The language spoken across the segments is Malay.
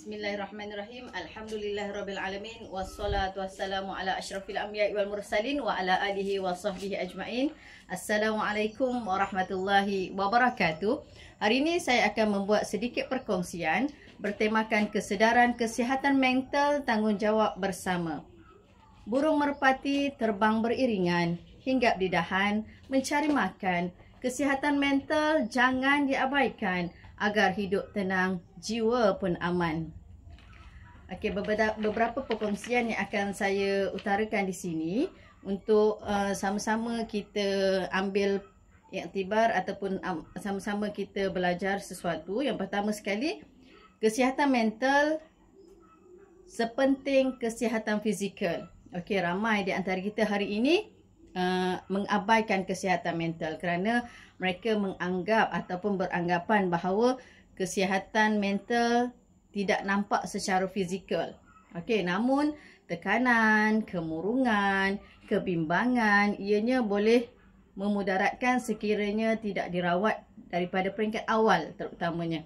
Bismillahirrahmanirrahim. Alhamdulillahirabbil alamin wassalatu wassalamu ala asyrafil anbiya'i wal mursalin wa ala alihi wa sahbihi ajmain. Assalamualaikum warahmatullahi wabarakatuh. Hari ini saya akan membuat sedikit perkongsian bertemakan kesedaran kesihatan mental tanggungjawab bersama. Burung merpati terbang beriringan, hinggap di dahan mencari makan. Kesihatan mental jangan diabaikan agar hidup tenang, jiwa pun aman. Okey, beberapa perkongsian yang akan saya utarakan di sini untuk sama-sama kita ambil iktibar ataupun sama-sama kita belajar sesuatu. Yang pertama sekali, kesihatan mental sepenting kesihatan fizikal. Okey, ramai di antara kita hari ini mengabaikan kesihatan mental kerana mereka menganggap ataupun beranggapan bahawa kesihatan mental tidak nampak secara fizikal. Okey, namun tekanan, kemurungan, kebimbangan ianya boleh memudaratkan sekiranya tidak dirawat daripada peringkat awal terutamanya.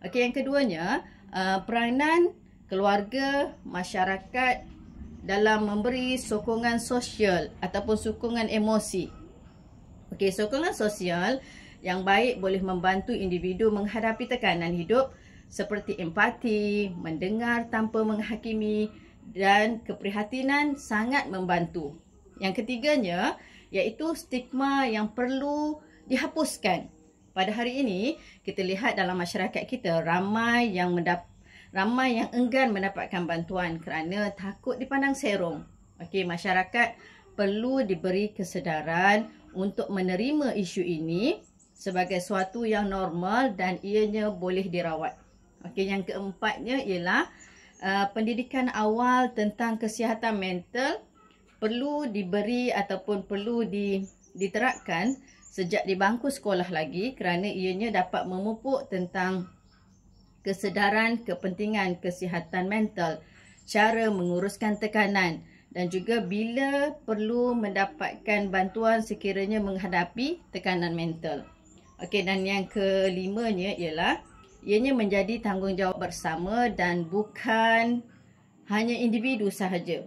Okey, yang keduanya, peranan keluarga, masyarakat dalam memberi sokongan sosial ataupun sokongan emosi. Okey, sokongan sosial yang baik boleh membantu individu menghadapi tekanan hidup seperti empati, mendengar tanpa menghakimi dan keprihatinan sangat membantu. Yang ketiganya iaitu stigma yang perlu dihapuskan. Pada hari ini kita lihat dalam masyarakat kita ramai yang enggan mendapatkan bantuan kerana takut dipandang serong. Okey, masyarakat perlu diberi kesedaran untuk menerima isu ini sebagai suatu yang normal dan ianya boleh dirawat. Okey, yang keempatnya ialah pendidikan awal tentang kesihatan mental perlu diberi ataupun perlu diterapkan sejak di bangku sekolah lagi kerana ianya dapat memupuk tentang kesedaran kepentingan kesihatan mental, cara menguruskan tekanan dan juga bila perlu mendapatkan bantuan sekiranya menghadapi tekanan mental. Okey, dan yang kelimanya ialah ianya menjadi tanggungjawab bersama dan bukan hanya individu sahaja.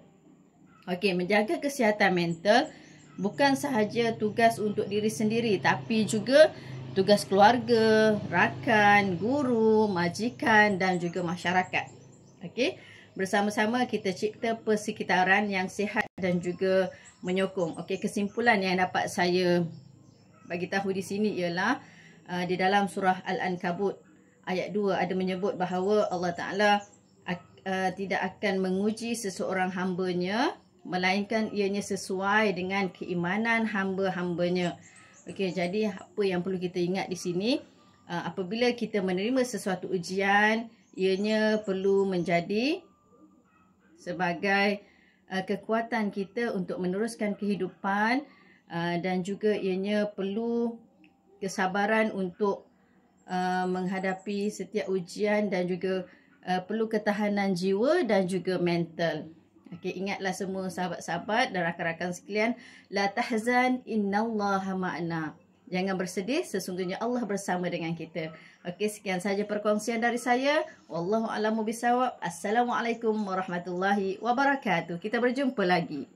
Okey, menjaga kesihatan mental bukan sahaja tugas untuk diri sendiri tapi juga tugas keluarga, rakan, guru, majikan dan juga masyarakat. Okey, bersama-sama kita cipta persekitaran yang sihat dan juga menyokong. Okey, kesimpulan yang dapat saya bagi tahu di sini ialah di dalam surah Al-Ankabut ayat 2 ada menyebut bahawa Allah Ta'ala tidak akan menguji seseorang hambanya melainkan ianya sesuai dengan keimanan hamba-hambanya. Okey, jadi apa yang perlu kita ingat di sini, apabila kita menerima sesuatu ujian, ianya perlu menjadi sebagai kekuatan kita untuk meneruskan kehidupan dan juga ianya perlu kesabaran untuk menghadapi setiap ujian dan juga perlu ketahanan jiwa dan juga mental. Okey, ingatlah semua sahabat-sahabat dan rakan-rakan sekalian, la tahzan innallaha ma'ana. Jangan bersedih, sesungguhnya Allah bersama dengan kita. Okey, sekian saja perkongsian dari saya. Wallahu a'lamu bisawab. Assalamualaikum warahmatullahi wabarakatuh. Kita berjumpa lagi.